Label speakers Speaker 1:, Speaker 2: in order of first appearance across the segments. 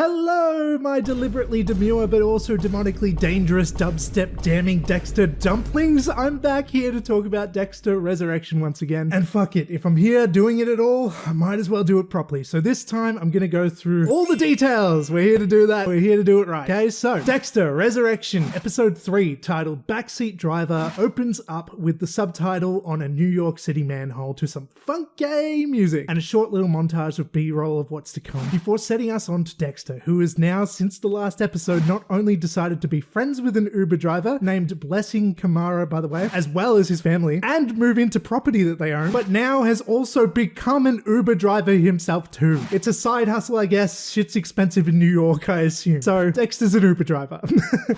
Speaker 1: Hello, my deliberately demure but also demonically dangerous dubstep damning Dexter dumplings. I'm back here to talk about Dexter Resurrection once again. And fuck it, if I'm here doing it at all, I might as well do it properly. So this time I'm gonna go through all the details. We're here to do that. We're here to do it right. Okay, so Dexter Resurrection, episode 3, titled Backseat Driver, opens up with the subtitle on a New York City manhole to some funky music and a short little montage of B-roll of what's to come before setting us on to Dexter, who is now, since the last episode, not only decided to be friends with an Uber driver named Blessing Kamara, by the way, as well as his family, and move into property that they own, but now has also become an Uber driver himself too. It's a side hustle, I guess. Shit's expensive in New York, I assume. So Dexter's an Uber driver.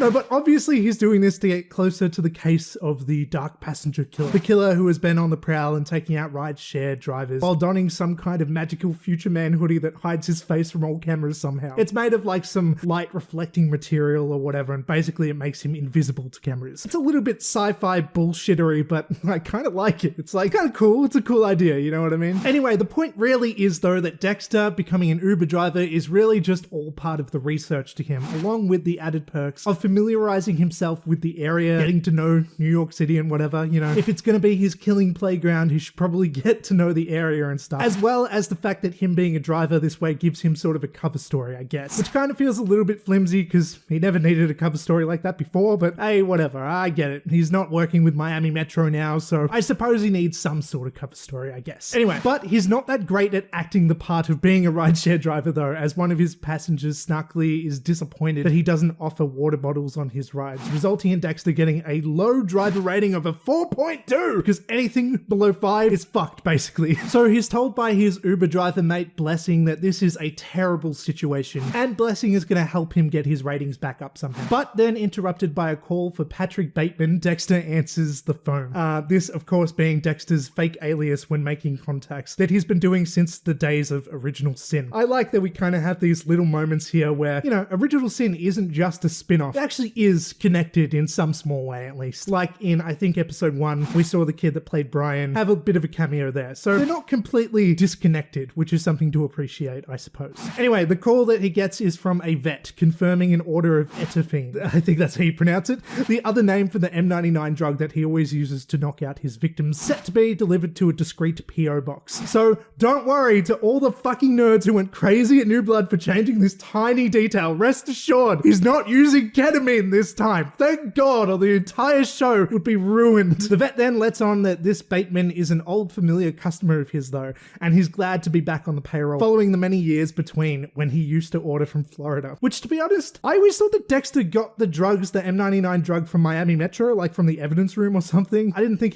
Speaker 1: No, but obviously he's doing this to get closer to the case of the dark passenger killer. The killer who has been on the prowl and taking out ride-share drivers while donning some kind of magical future man hoodie that hides his face from all cameras somehow. It's made of like some light reflecting material or whatever, and basically it makes him invisible to cameras. It's a little bit sci-fi bullshittery, but I kind of like it. It's like kind of cool. It's a cool idea, you know what I mean? Anyway, the point really is though that Dexter becoming an Uber driver is really just all part of the research to him, along with the added perks of familiarizing himself with the area, getting to know New York City and whatever, you know. If it's going to be his killing playground, he should probably get to know the area and stuff, as well as the fact that him being a driver this way gives him sort of a cover story, I guess, which kind of feels a little bit flimsy because he never needed a cover story like that before, but hey, whatever, I get it. He's not working with Miami Metro now, so I suppose he needs some sort of cover story, I guess. Anyway, but he's not that great at acting the part of being a rideshare driver though, as one of his passengers snarkily is disappointed that he doesn't offer water bottles on his rides, resulting in Dexter getting a low driver rating of a 4.2 because anything below 5 is fucked basically. So he's told by his Uber driver mate Blessing that this is a terrible situation and Blessing is going to help him get his ratings back up somehow. But then interrupted by a call for Patrick Bateman, Dexter answers the phone. This of course being Dexter's fake alias when making contacts that he's been doing since the days of Original Sin. I like that we kind of have these little moments here where, you know, Original Sin isn't just a spin-off. It actually is connected in some small way at least. Like in, I think, episode 1, we saw the kid that played Brian have a bit of a cameo there. So they're not completely disconnected, which is something to appreciate, I suppose. Anyway, the call that he gets is from a vet confirming an order of etafine. I think that's how you pronounce it. The other name for the M99 drug that he always uses to knock out his victims, set to be delivered to a discreet PO box. So don't worry to all the fucking nerds who went crazy at New Blood for changing this tiny detail. Rest assured, he's not using ketamine this time. Thank God, or the entire show would be ruined. The vet then lets on that this Bateman is an old familiar customer of his though, and he's glad to be back on the payroll following the many years between when he used to order from Florida. Which, to be honest, I always thought that Dexter got the drugs, the M99 drug from Miami Metro, like from the evidence room or something. I didn't think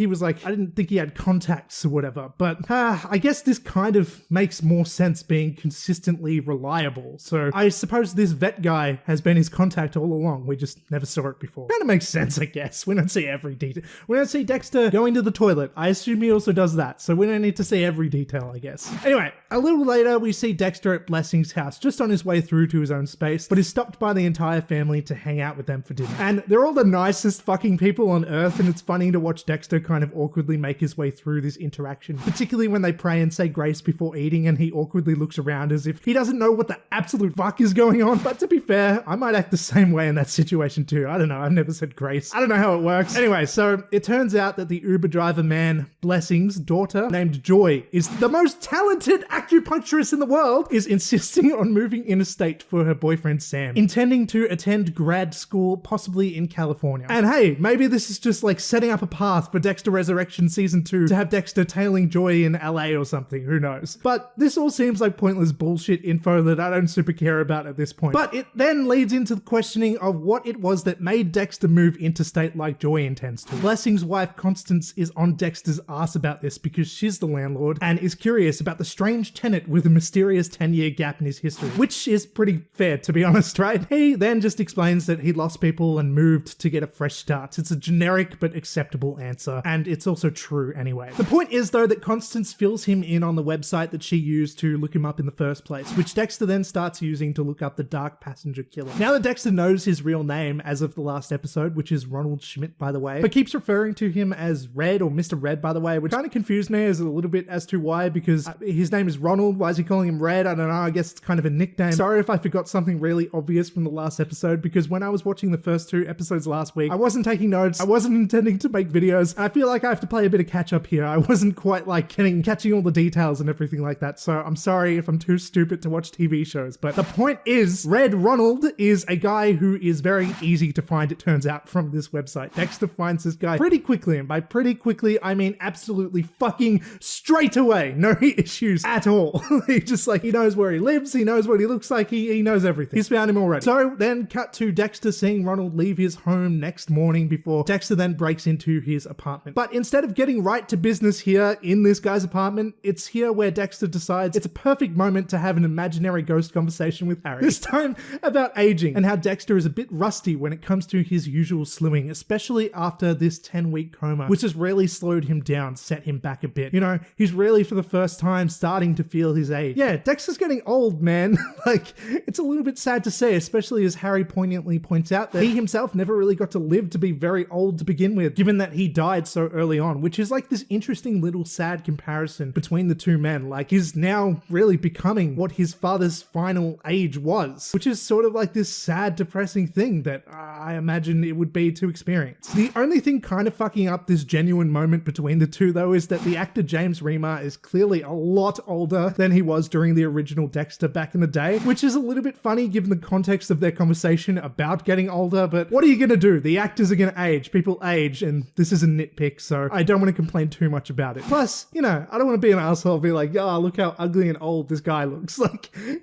Speaker 1: he had contacts or whatever, but I guess this kind of makes more sense being consistently reliable. So I suppose this vet guy has been his contact all along. We just never saw it before. Kind of makes sense, I guess. We don't see every detail. We don't see Dexter going to the toilet. I assume he also does that, so we don't need to see every detail, I guess. Anyway, a little later, we see Dexter at Blessing's house, just on his way through to his own space, but is stopped by the entire family to hang out with them for dinner. And they're all the nicest fucking people on earth, and it's funny to watch Dexter kind of awkwardly make his way through this interaction, particularly when they pray and say grace before eating, and he awkwardly looks around as if he doesn't know what the absolute fuck is going on. But to be fair, I might act the same way in that situation too. I don't know, I've never said grace. I don't know how it works. Anyway, so it turns out that the Uber driver man, Blessing's daughter, named Joy, is the most talented acupuncturist in the world, is insisting on moving interstate for her boyfriend Sam, intending to attend grad school, possibly in California. And hey, maybe this is just like setting up a path for Dexter Resurrection Season 2 to have Dexter tailing Joy in LA or something, who knows. But this all seems like pointless bullshit info that I don't super care about at this point. But it then leads into the questioning of what it was that made Dexter move interstate like Joy intends to. Blessing's wife Constance is on Dexter's ass about this because she's the landlord and is curious about the strange tenant with a mysterious 10-year gap in his history, which is pretty fair to be honest, right? He then just explains that he lost people and moved to get a fresh start. It's a generic but acceptable answer, and it's also true anyway. The point is though that Constance fills him in on the website that she used to look him up in the first place, which Dexter then starts using to look up the dark passenger killer. Now that Dexter knows his real name as of the last episode, which is Ronald Schmidt by the way, but keeps referring to him as Red or Mr. Red by the way, which kind of confused me as a little bit as to why, because his name is name's Ronald. Why is he calling him Red? I don't know. I guess it's kind of a nickname. Sorry if I forgot something really obvious from the last episode, because when I was watching the first 2 episodes last week, I wasn't taking notes. I wasn't intending to make videos. And I feel like I have to play a bit of catch up here. I wasn't quite like catching all the details and everything like that. So I'm sorry if I'm too stupid to watch TV shows. But the point is, Red Ronald is a guy who is very easy to find, it turns out, from this website. Dexter finds this guy pretty quickly. And by pretty quickly, I mean absolutely fucking straight away. No issues at all. He knows where he lives. He knows what he looks like. He knows everything. He's found him already. So then cut to Dexter seeing Ronald leave his home next morning before Dexter then breaks into his apartment. But instead of getting right to business here in this guy's apartment, it's here where Dexter decides it's a perfect moment to have an imaginary ghost conversation with Harry. This time about aging and how Dexter is a bit rusty when it comes to his usual slimming, especially after this 10-week coma, which has really slowed him down, set him back a bit. He's really for the first time starting to feel his age. Yeah, Dexter's getting old, man. It's a little bit sad to say, especially as Harry poignantly points out that he himself never really got to live to be very old to begin with, given that he died so early on, which is like this interesting little sad comparison between the two men. He's now really becoming what his father's final age was, which is sort of like this sad, depressing thing that I imagine it would be to experience. The only thing kind of fucking up this genuine moment between the two, though, is that the actor James Remar is clearly a lot older than he was during the original Dexter back in the day, which is a little bit funny given the context of their conversation about getting older, but what are you going to do? The actors are going to age, people age, and this is a nitpick, so I don't want to complain too much about it. Plus, I don't want to be an asshole and be like, oh, look how ugly and old this guy looks.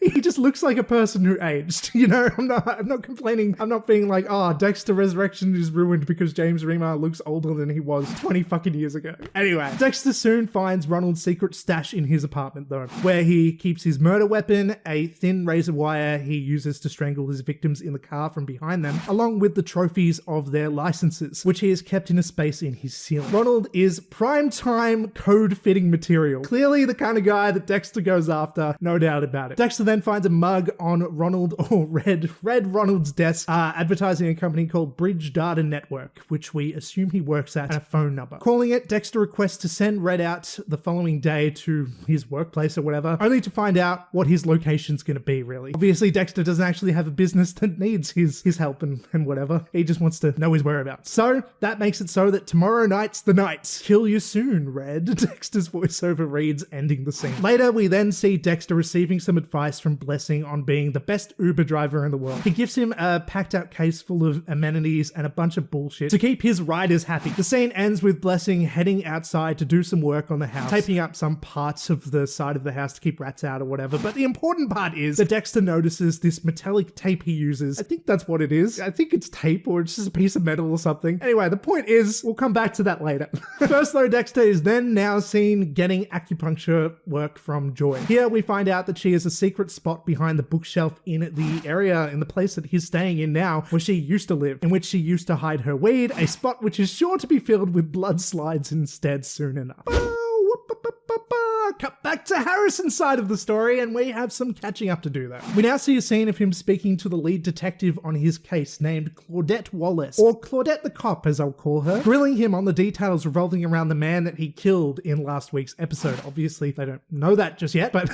Speaker 1: He just looks like a person who aged, I'm not complaining. I'm not being like, oh, Dexter Resurrection is ruined because James Remar looks older than he was 20 fucking years ago. Anyway, Dexter soon finds Ronald's secret stash in his apartment, though, where he keeps his murder weapon, a thin razor wire he uses to strangle his victims in the car from behind them, along with the trophies of their licenses, which he has kept in a space in his ceiling. Ronald is prime-time code-fitting material. Clearly the kind of guy that Dexter goes after, no doubt about it. Dexter then finds a mug on Red Ronald's desk, advertising a company called Bridge Data Network, which we assume he works at, and a phone number. Calling it, Dexter requests to send Red out the following day to his workplace or whatever, only to find out what his location's going to be, really. Obviously, Dexter doesn't actually have a business that needs his help and whatever. He just wants to know his whereabouts. So that makes it so that tomorrow night's the night. Kill you soon, Red. Dexter's voiceover reads, ending the scene. Later, we then see Dexter receiving some advice from Blessing on being the best Uber driver in the world. He gives him a packed out case full of amenities and a bunch of bullshit to keep his riders happy. The scene ends with Blessing heading outside to do some work on the house, taping up some parts of the side of the house to keep rats out or whatever. But the important part is that Dexter notices this metallic tape he uses. I think that's what it is. I think it's tape, or it's just a piece of metal or something. Anyway, the point is, we'll come back to that later. First though, Dexter is then now seen getting acupuncture work from Joy. Here we find out that she has a secret spot behind the bookshelf in the area, in the place that he's staying in now, where she used to live, in which she used to hide her weed, a spot which is sure to be filled with blood slides instead soon enough. Cut back to Harrison's side of the story, and we have some catching up to do though. We now see a scene of him speaking to the lead detective on his case, named Claudette Wallace, or Claudette the Cop as I'll call her, grilling him on the details revolving around the man that he killed in last week's episode. Obviously, they don't know that just yet, but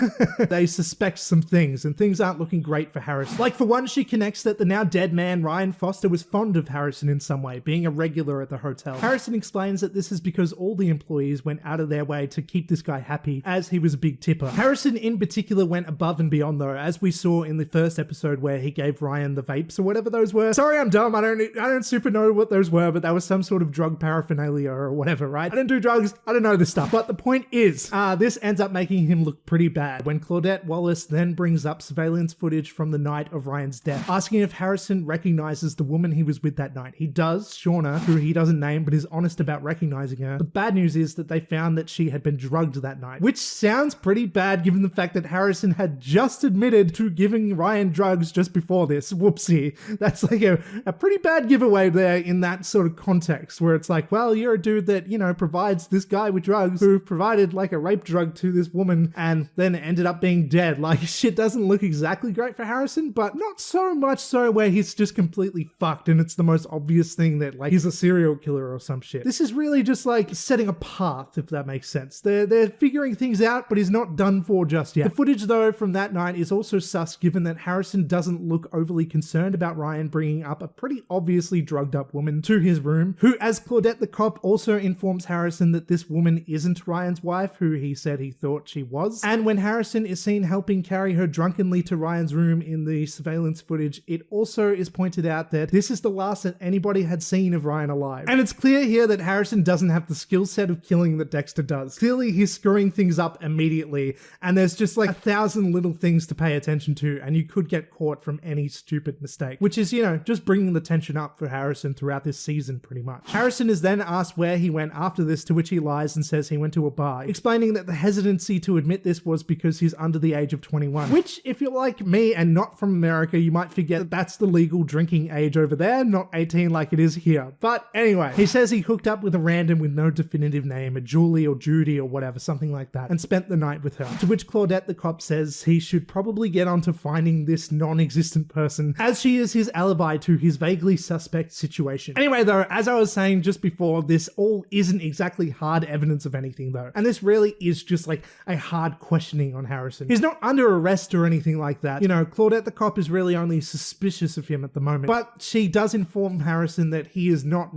Speaker 1: they suspect some things, and things aren't looking great for Harrison. Like, for one, she connects that the now dead man, Ryan Foster, was fond of Harrison in some way, being a regular at the hotel. Harrison explains that this is because all the employees went out of their way to keep this guy happy, as he was a big tipper. Harrison in particular went above and beyond though, as we saw in the first episode where he gave Ryan the vapes or whatever those were. Sorry, I'm dumb. I don't super know what those were, but that was some sort of drug paraphernalia or whatever, right? I don't do drugs. I don't know this stuff. But the point is, this ends up making him look pretty bad when Claudette Wallace then brings up surveillance footage from the night of Ryan's death, asking if Harrison recognizes the woman he was with that night. He does, Shauna, who he doesn't name, but is honest about recognizing her. The bad news is that they found that she had been drugged that night, which sounds pretty bad given the fact that Harrison had just admitted to giving Ryan drugs just before this. Whoopsie. That's like a pretty bad giveaway there in that sort of context where it's like, well, you're a dude that, provides this guy with drugs who provided like a rape drug to this woman and then ended up being dead. Like, shit doesn't look exactly great for Harrison, but not so much so where he's just completely fucked and it's the most obvious thing that like he's a serial killer or some shit. This is really just like setting a path, if that makes sense. They're figuring things out, but he's not done for just yet. The footage though from that night is also sus, given that Harrison doesn't look overly concerned about Ryan bringing up a pretty obviously drugged up woman to his room, who, as Claudette the cop also informs Harrison that this woman isn't Ryan's wife, who he said he thought she was. And when Harrison is seen helping carry her drunkenly to Ryan's room in the surveillance footage, it also is pointed out that this is the last that anybody had seen of Ryan alive. And it's clear here that Harrison doesn't have the skill set of killing that Dexter does. Clearly he's screwing things up immediately, and there's just like 1,000 little things to pay attention to, and you could get caught from any stupid mistake, which is, you know, just bringing the tension up for Harrison throughout this season pretty much. Harrison is then asked where he went after this, to which he lies and says he went to a bar, explaining that the hesitancy to admit this was because he's under the age of 21, which, if you're like me and not from America, you might forget that that's the legal drinking age over there, not 18 like it is here. But anyway, he says he hooked up with a random with no definitive name, a Julie or Judy or whatever, something like that, and spent the night with her. To which Claudette the cop says he should probably get on to finding this non-existent person, as she is his alibi to his vaguely suspect situation. Anyway though, as I was saying just before, this all isn't exactly hard evidence of anything though, and this really is just like a hard questioning on Harrison. He's not under arrest or anything like that. You know, Claudette the cop is really only suspicious of him at the moment, but she does inform Harrison that he is not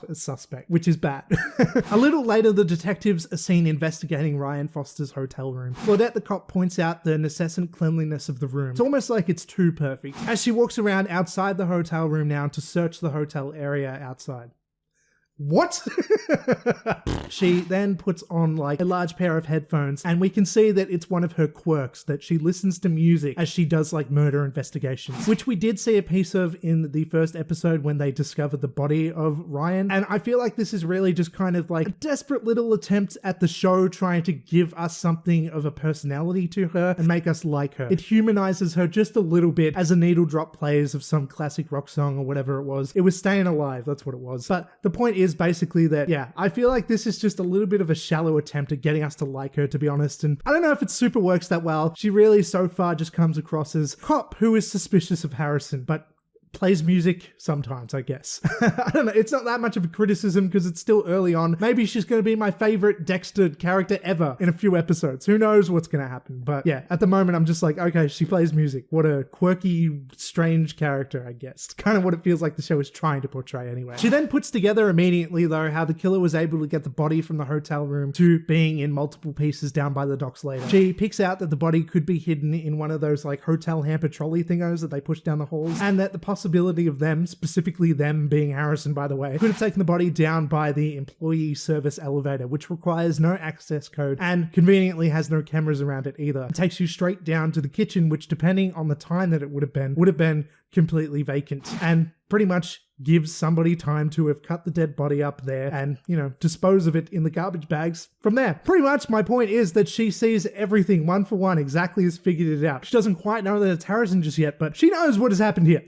Speaker 1: a suspect, which is bad. A little later, the detectives are seen investigating Ryan Foster's hotel room. Claudette the cop points out the incessant cleanliness of the room. It's almost like it's too perfect, as she walks around outside the hotel room now to search the hotel area outside. What? She then puts on like a large pair of headphones, and we can see that it's one of her quirks that she listens to music as she does like murder investigations, which we did see a piece of in the first episode when they discovered the body of Ryan. And I feel like this is really just kind of like a desperate little attempt at the show trying to give us something of a personality to her and make us like her. It humanizes her just a little bit as a needle drop plays of some classic rock song or whatever it was. It was Staying Alive, that's what it was. But the point is basically that, yeah, I feel like this is just a little bit of a shallow attempt at getting us to like her, to be honest, and I don't know if it super works that well. She really so far just comes across as a cop who is suspicious of Harrison, but plays music sometimes, I guess. I don't know, it's not that much of a criticism because it's still early on. Maybe she's going to be my favorite Dexter character ever in a few episodes. Who knows what's going to happen? But yeah, at the moment I'm just like, okay, she plays music. What a quirky, strange character, I guess. Kind of what it feels like the show is trying to portray anyway. She then puts together immediately though how the killer was able to get the body from the hotel room to being in multiple pieces down by the docks later. She picks out that the body could be hidden in one of those like hotel hamper trolley thingos that they push down the halls, and that the possibility of them, specifically them being Harrison by the way, could have taken the body down by the employee service elevator, which requires no access code and conveniently has no cameras around it either. It takes you straight down to the kitchen, which depending on the time that it would have been completely vacant, and pretty much gives somebody time to have cut the dead body up there and, you know, dispose of it in the garbage bags from there. Pretty much my point is that she sees everything one for one, exactly as figured it out. She doesn't quite know that it's Harrison just yet, but she knows what has happened here.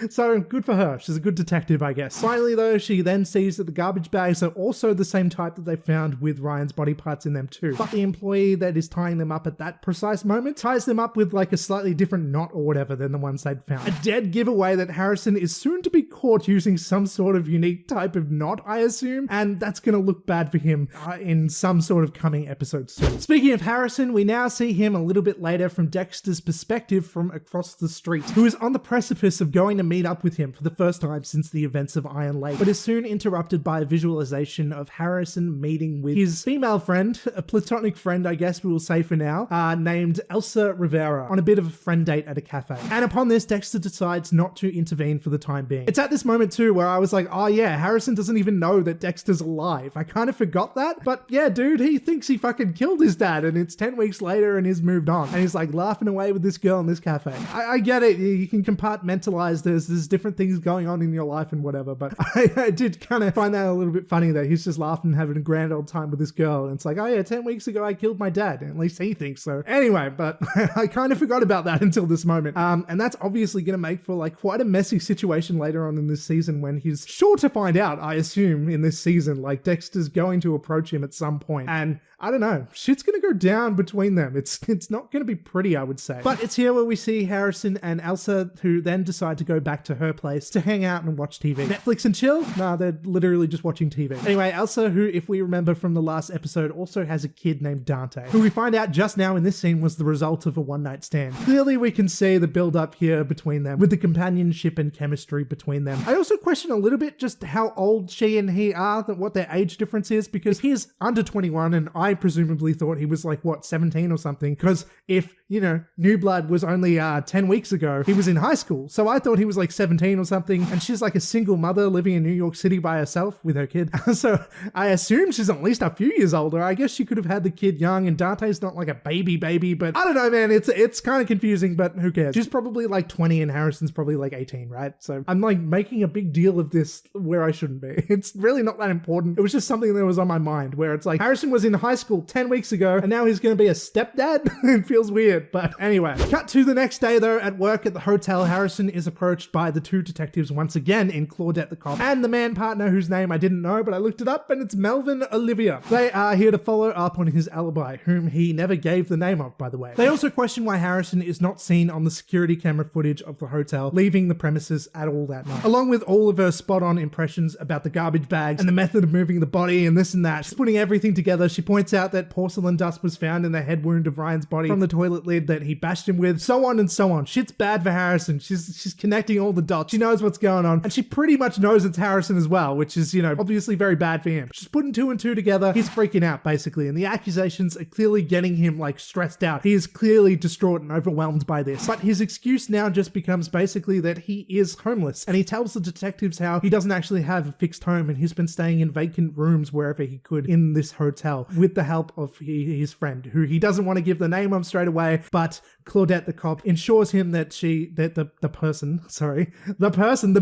Speaker 1: So good for her. She's a good detective, I guess. Finally though, she then sees that the garbage bags are also the same type that they found with Ryan's body parts in them too. But the employee that is tying them up at that precise moment ties them up with like a slightly different knot or whatever than the ones they'd found. A dead giveaway that Harrison is soon to be caught using some sort of unique type of knot, I assume, and that's going to look bad for him in some sort of coming episode soon. Speaking of Harrison, we now see him a little bit later from Dexter's perspective from across the street, who is on the precipice of going to meet up with him for the first time since the events of Iron Lake, but is soon interrupted by a visualization of Harrison meeting with his female friend, a platonic friend I guess we will say for now, named Elsa Rivera, on a bit of a friend date at a cafe. And upon this, Dexter decides not to intervene for the time being. It's at this moment too where I was like, oh yeah, Harrison doesn't even know that Dexter's alive. I kind of forgot that, but yeah, dude, he thinks he fucking killed his dad and it's 10 weeks later and he's moved on. And he's like laughing away with this girl in this cafe. I get it, you can compartmentalize there's different things going on in your life and whatever, but I did kind of find that a little bit funny that he's just laughing, having a grand old time with this girl. And it's like, oh yeah, 10 weeks ago I killed my dad. At least he thinks so. Anyway, but I kind of forgot about that until this moment. And that's obviously going to make for like quite a messy situation later on in this season when he's sure to find out, I assume, in this season, like Dexter's going to approach him at some point. And I don't know. Shit's gonna go down between them. It's not gonna be pretty, I would say. But it's here where we see Harrison and Elsa, who then decide to go back to her place to hang out and watch TV. Netflix and chill? Nah, they're literally just watching TV. Anyway, Elsa, who, if we remember from the last episode, also has a kid named Dante, who we find out just now in this scene was the result of a one-night stand. Clearly, we can see the build-up here between them, with the companionship and chemistry between them. I also question a little bit just how old she and he are, what their age difference is, because he's under 21, and I presumably thought he was like, what, 17 or something? Because if, you know, New Blood was only 10 weeks ago, he was in high school. So I thought he was like 17 or something, and she's like a single mother living in New York City by herself with her kid. So I assume she's at least a few years older. I guess she could have had the kid young, and Dante's not like a baby, but I don't know, man. It's kind of confusing, but who cares? She's probably like 20 and Harrison's probably like 18, right? So I'm like making a big deal of this where I shouldn't be. It's really not that important. It was just something that was on my mind, where it's like Harrison was in high school 10 weeks ago, and now he's going to be a stepdad. It feels weird, but anyway. Cut to the next day though, at work at the hotel, Harrison is approached by the two detectives once again in Claudette the cop and the man partner whose name I didn't know, but I looked it up, and it's Melvin Olivia. They are here to follow up on his alibi, whom he never gave the name of, by the way. They also question why Harrison is not seen on the security camera footage of the hotel leaving the premises at all that night, along with all of her spot-on impressions about the garbage bags and the method of moving the body and this and that. She's putting everything together. She points out that porcelain dust was found in the head wound of Ryan's body from the toilet lid that he bashed him with, so on and so on. Shit's bad for Harrison. She's connecting all the dots. She knows what's going on, and she pretty much knows it's Harrison as well, which is, you know, obviously very bad for him. She's putting two and two together. He's freaking out, basically, and the accusations are clearly getting him, like, stressed out. He is clearly distraught and overwhelmed by this. But his excuse now just becomes basically that he is homeless, and he tells the detectives how he doesn't actually have a fixed home, and he's been staying in vacant rooms wherever he could in this hotel with the help of his friend, who he doesn't want to give the name of straight away, but Claudette the cop ensures him that the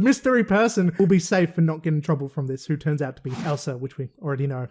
Speaker 1: mystery person will be safe and not get in trouble from this, who turns out to be Elsa, which we already know.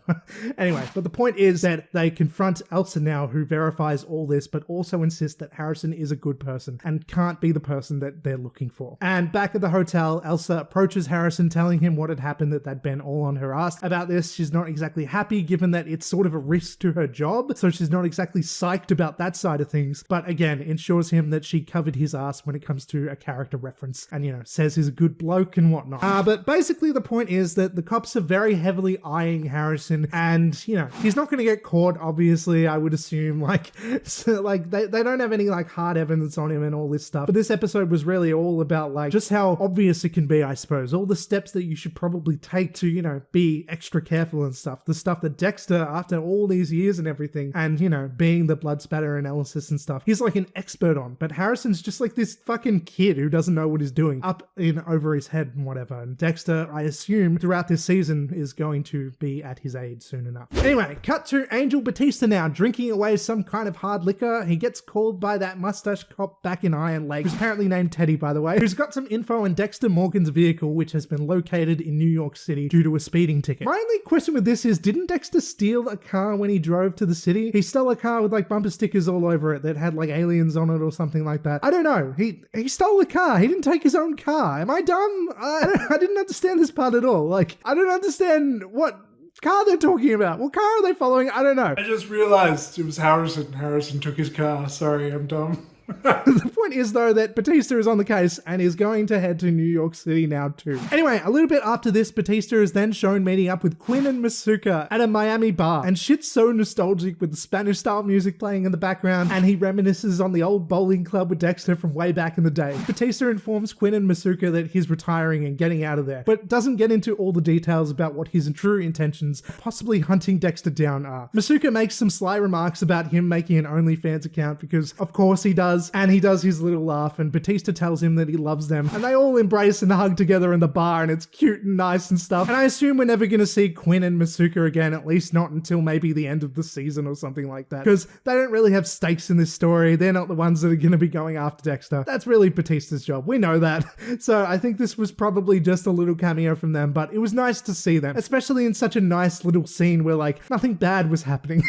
Speaker 1: Anyway, but the point is that they confront Elsa now, who verifies all this, but also insists that Harrison is a good person and can't be the person that they're looking for. And back at the hotel, Elsa approaches Harrison, telling him what had happened, that they'd been all on her ass about this. She's not exactly happy, given that it's sort of a risk to her job, so she's not exactly psyched about that side of things, but again, ensures him that she covered his ass when it comes to a character reference, and, you know, says he's a good bloke and whatnot. But basically the point is that the cops are very heavily eyeing Harrison, and, you know, he's not going to get caught, obviously, I would assume. Like, so, like they don't have any, like, hard evidence on him and all this stuff. But this episode was really all about, like, just how obvious it can be, I suppose. All the steps that you should probably take to, you know, be extra careful and stuff. The stuff that Dexter, after all these years and everything, and, you know, being the blood spatter analysis and stuff, he's like an expert on. But Harrison's just like this fucking kid who doesn't know what he's doing, up in over his head and whatever. And Dexter, I assume, throughout this season is going to be at his aid soon enough. Anyway, cut to Angel Batista now, drinking away some kind of hard liquor. He gets called by that mustache cop back in Iron Lake, who's apparently named Teddy, by the way, who's got some info on Dexter Morgan's vehicle, which has been located in New York City due to a speeding ticket. My only question with this is, didn't Dexter steal a car when he drove to the city? He stole a car with like bumper stickers all over it that had like aliens on it or something like that. I don't know. He stole a car. He didn't take his own car. Am I dumb? I didn't understand this part at all. Like, I don't understand what car they're talking about. What car are they following? I don't know.
Speaker 2: I just realized it was Harrison. Harrison took his car. Sorry, I'm dumb.
Speaker 1: The point is, though, that Batista is on the case and is going to head to New York City now too. Anyway, a little bit after this, Batista is then shown meeting up with Quinn and Masuka at a Miami bar, and shit's so nostalgic with the Spanish style music playing in the background, and he reminisces on the old bowling club with Dexter from way back in the day. Batista informs Quinn and Masuka that he's retiring and getting out of there, but doesn't get into all the details about what his true intentions, possibly hunting Dexter down, are. Masuka makes some sly remarks about him making an OnlyFans account, because of course he does, and he does his little laugh, and Batista tells him that he loves them, and they all embrace and hug together in the bar, and it's cute and nice and stuff. And I assume we're never going to see Quinn and Masuka again, at least not until maybe the end of the season or something like that, because they don't really have stakes in this story. They're not the ones that are going to be going after Dexter. That's really Batista's job. We know that. So I think this was probably just a little cameo from them, but it was nice to see them, especially in such a nice little scene where, like, nothing bad was happening.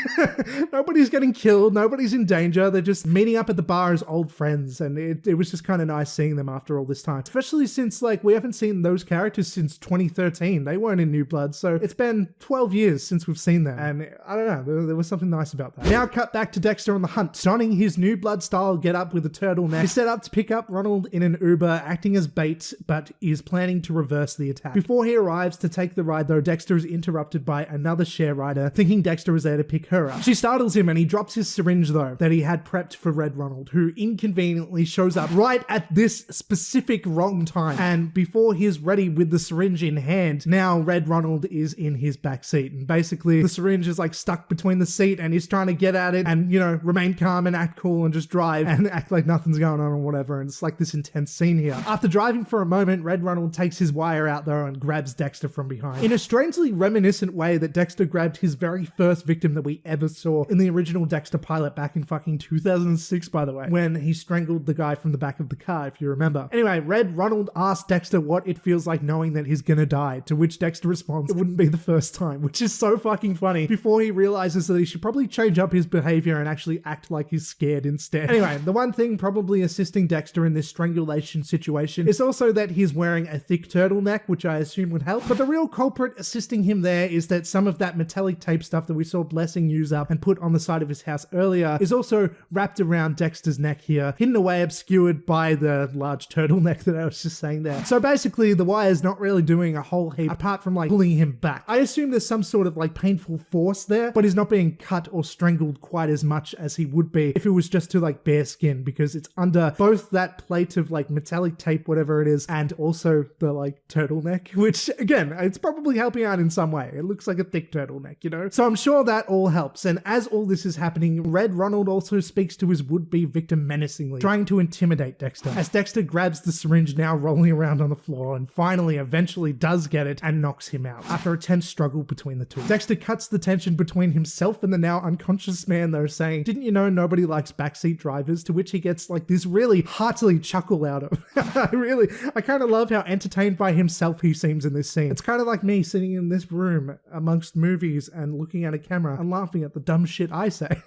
Speaker 1: Nobody's getting killed. Nobody's in danger. They're just meeting up at the bar as old friends, and it was just kind of nice seeing them after all this time, especially since like we haven't seen those characters since 2013. They weren't in New Blood, so it's been 12 years since we've seen them, and I don't know, there was something nice about that. Now cut back to Dexter on the hunt, donning his New Blood style get up with a turtleneck. He's set up to pick up Ronald in an Uber, acting as bait, but is planning to reverse the attack. Before he arrives to take the ride though, Dexter is interrupted by another share rider, thinking Dexter is there to pick her up. She startles him and he drops his syringe though, that he had prepped for Red Ronald, who inconveniently shows up right at this specific wrong time. And before he's ready with the syringe in hand, now Red Ronald is in his backseat. And basically the syringe is like stuck between the seat and he's trying to get at it and, you know, remain calm and act cool and just drive and act like nothing's going on or whatever. And it's like this intense scene here. After driving for a moment, Red Ronald takes his wire out though and grabs Dexter from behind. In a strangely reminiscent way that Dexter grabbed his very first victim that we ever saw in the original Dexter pilot back in fucking 2006, by the way, when he strangled the guy from the back of the car, if you remember. Anyway, Red Ronald asks Dexter what it feels like knowing that he's gonna die, to which Dexter responds, it wouldn't be the first time, which is so fucking funny, before he realizes that he should probably change up his behavior and actually act like he's scared instead. Anyway, the one thing probably assisting Dexter in this strangulation situation is also that he's wearing a thick turtleneck, which I assume would help, but the real culprit assisting him there is that some of that metallic tape stuff that we saw Blessing use up and put on the side of his house earlier is also wrapped around Dexter's neck here, hidden away, obscured by the large turtleneck that I was just saying there. So basically the wire's not really doing a whole heap apart from like pulling him back. I assume there's some sort of like painful force there, but he's not being cut or strangled quite as much as he would be if it was just to like bare skin, because it's under both that plate of like metallic tape, whatever it is, and also the like turtleneck, which again, it's probably helping out in some way. It looks like a thick turtleneck, you know? So I'm sure that all helps. And as all this is happening, Red Ronald also speaks to his would-be victim menacingly, trying to intimidate Dexter, as Dexter grabs the syringe now rolling around on the floor and finally eventually does get it and knocks him out after a tense struggle between the two. Dexter cuts the tension between himself and the now unconscious man though, saying, didn't you know nobody likes backseat drivers? To which he gets like this really heartily chuckle out of. I kind of love how entertained by himself he seems in this scene. It's kind of like me sitting in this room amongst movies and looking at a camera and laughing at the dumb shit I say.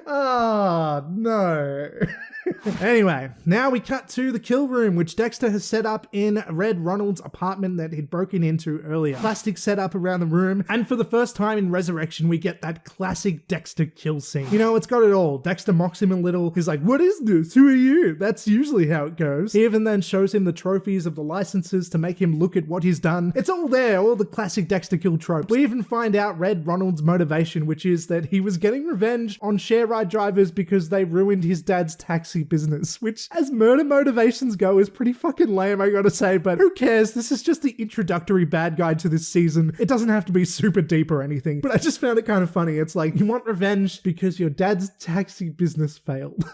Speaker 1: Oh, no. Anyway, now we cut to the kill room, which Dexter has set up in Red Ronald's apartment that he'd broken into earlier. Plastic set up around the room, and for the first time in Resurrection, we get that classic Dexter kill scene. You know, it's got it all. Dexter mocks him a little. He's like, what is this? Who are you? That's usually how it goes. He even then shows him the trophies of the licenses to make him look at what he's done. It's all there, all the classic Dexter kill tropes. We even find out Red Ronald's motivation, which is that he was getting revenge on share ride drivers because they ruined his dad's taxi business, which as murder motivations go is pretty fucking lame, I gotta say, but who cares? This is just the introductory bad guy to this season. It doesn't have to be super deep or anything, but I just found it kind of funny. It's like, you want revenge because your dad's taxi business failed.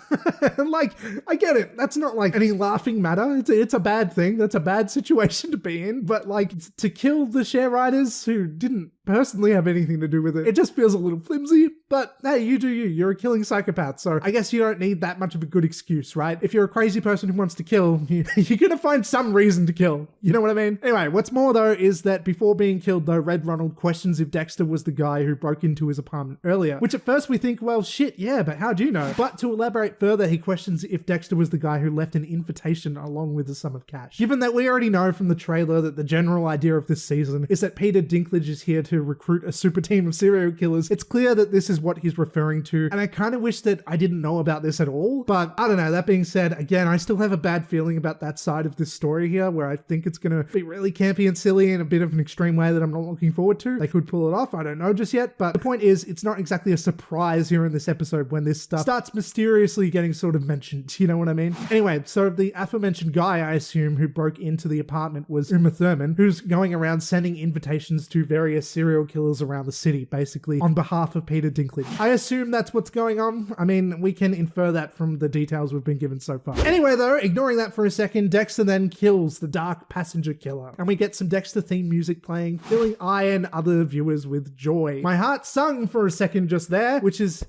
Speaker 1: And like, I get it. That's not like any laughing matter. It's a bad thing. That's a bad situation to be in, but like to kill the share riders who didn't personally have anything to do with it, it just feels a little flimsy. But hey, you do you. You're a killing psychopath, so I guess you don't need that much of a good excuse, right? If you're a crazy person who wants to kill, you're gonna find some reason to kill. You know what I mean? Anyway, what's more though is that before being killed though, Red Ronald questions if Dexter was the guy who broke into his apartment earlier, which at first we think, well, shit, yeah, but how do you know? But to elaborate further, he questions if Dexter was the guy who left an invitation along with a sum of cash. Given that we already know from the trailer that the general idea of this season is that Peter Dinklage is here to recruit a super team of serial killers, it's clear that this is what he's referring to, and I kind of wish that I didn't know about this at all, but I don't know. That being said, again, I still have a bad feeling about that side of this story here, where I think it's gonna be really campy and silly in a bit of an extreme way that I'm not looking forward to. They could pull it off, I don't know just yet, but the point is, it's not exactly a surprise here in this episode when this stuff starts mysteriously getting sort of mentioned, you know what I mean? Anyway, so the aforementioned guy, I assume, who broke into the apartment was Uma Thurman, who's going around sending invitations to various serial killers around the city, basically on behalf of Peter Dinklage. I assume that's what's going on. I mean, we can infer that from the details we've been given so far. Anyway though, ignoring that for a second, Dexter then kills the dark passenger killer, and we get some Dexter theme music playing, filling I and other viewers with joy. My heart sung for a second just there, which is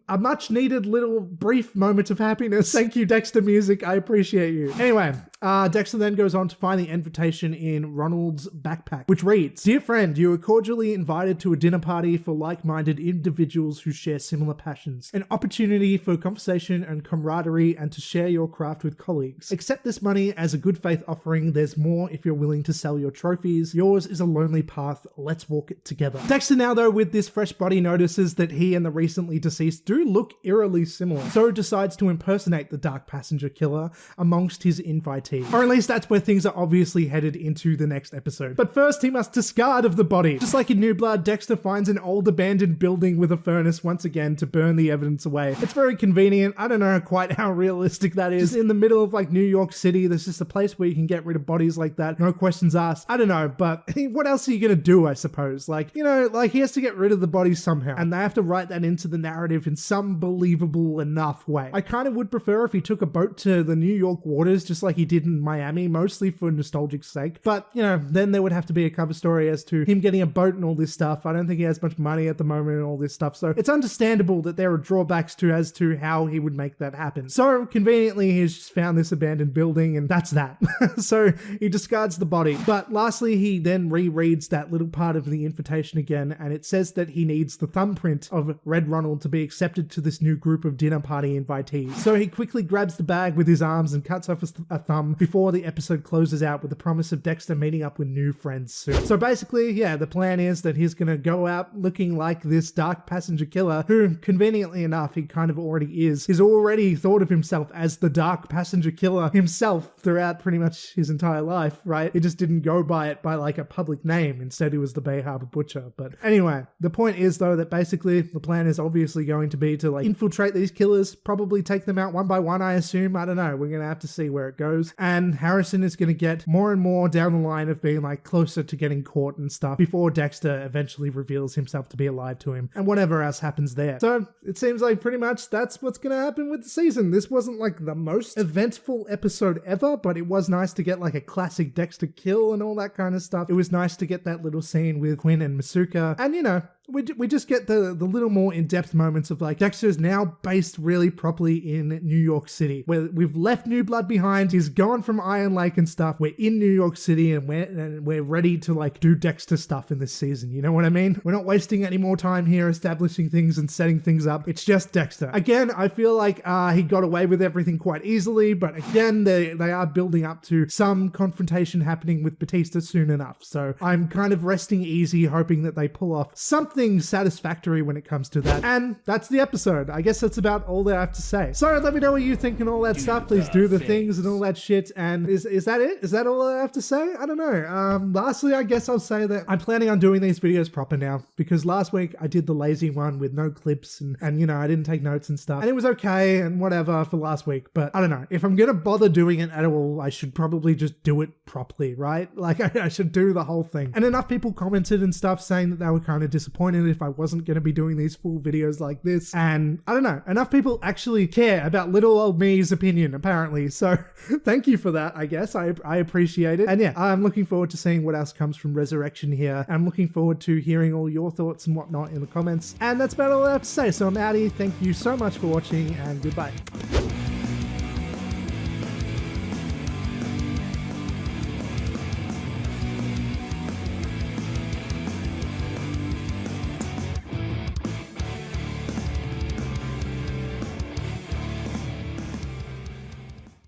Speaker 1: a much needed little brief moment of happiness. Thank you, Dexter music. I appreciate you. Anyway, Dexter then goes on to find the invitation in Ronald's backpack, which reads, "Dear friend, you are cordially invited to a dinner party for like-minded individuals who share similar passions. An opportunity for conversation and camaraderie and to share your craft with colleagues. Accept this money as a good faith offering. There's more if you're willing to sell your trophies. Yours is a lonely path. Let's walk it together." Dexter now, though, with this fresh body, notices that he and the recently deceased do look eerily similar, so decides to impersonate the dark passenger killer amongst his invitees. Or at least that's where things are obviously headed into the next episode. But first, he must discard of the body. Just like in New Blood, Dexter finds an old abandoned building with a furnace once again to burn the evidence away. It's very convenient. I don't know quite how realistic that is. Just in the middle of like New York City, there's just a place where you can get rid of bodies like that. No questions asked. I don't know, but what else are you gonna do, I suppose? Like, you know, like he has to get rid of the bodies somehow, and they have to write that into the narrative in some believable enough way. I kind of would prefer if he took a boat to the New York waters, just like he did in Miami, mostly for nostalgic sake. But, you know, then there would have to be a cover story as to him getting a boat and all this stuff. I don't think he has much money at the moment and all this stuff, so it's understandable that there are drawbacks as to how he would make that happen. So conveniently, he's just found this abandoned building, and that's that. So he discards the body. But lastly, he then rereads that little part of the invitation again, and it says that he needs the thumbprint of Red Ronald to be accepted to this new group of dinner party invitees. So he quickly grabs the bag with his arms and cuts off a thumb before the episode closes out with the promise of Dexter meeting up with new friends soon. So basically, yeah, the plan is that he's gonna go out looking like this dark passenger killer who, conveniently enough, he kind of already is. He's already thought of himself as the dark passenger killer himself throughout pretty much his entire life, right? He just didn't go by it by like a public name. Instead, he was the Bay Harbor Butcher. But anyway, the point is though that basically the plan is obviously going to be to like infiltrate these killers, probably take them out one by one, I assume. I don't know. We're going to have to see where it goes. And Harrison is going to get more and more down the line of being like closer to getting caught and stuff before Dexter eventually reveals himself to be alive to him and whatever else happens there. So it seems like pretty much that's what's going to happen with the season. This wasn't like the most eventful episode ever, but it was nice to get like a classic Dexter kill and all that kind of stuff. It was nice to get that little scene with Quinn and Masuka. And you know, we just get the little more in-depth moments of like Dexter's now based really properly in New York City, where we've left New Blood behind. He's gone from Iron Lake and stuff. We're in New York City and we're ready to like do Dexter stuff in this season. You know what I mean? We're not wasting any more time here establishing things and setting things up. It's just Dexter. Again, I feel like he got away with everything quite easily, but again, they are building up to some confrontation happening with Batista soon enough. So I'm kind of resting easy, hoping that they pull off something satisfactory when it comes to that. And that's the episode. I guess that's about all that I have to say. So let me know what you think and all that stuff. Please do the things and all that shit. And is that it? Is that all I have to say? I don't know. Lastly, I guess I'll say that I'm planning on doing these videos proper now, because last week I did the lazy one with no clips and you know, I didn't take notes and stuff. And it was okay and whatever for last week. But I don't know. If I'm going to bother doing it at all, I should probably just do it properly, right? Like I should do the whole thing. And enough people commented and stuff saying that they were kind of disappointed if I wasn't going to be doing these full videos like this. And I don't know, enough people actually care about little old me's opinion, apparently. So thank you for that, I guess. I appreciate it. And yeah, I'm looking forward to seeing what else comes from Resurrection here. I'm looking forward to hearing all your thoughts and whatnot in the comments. And that's about all I have to say. So I'm outie. Thank you so much for watching and goodbye.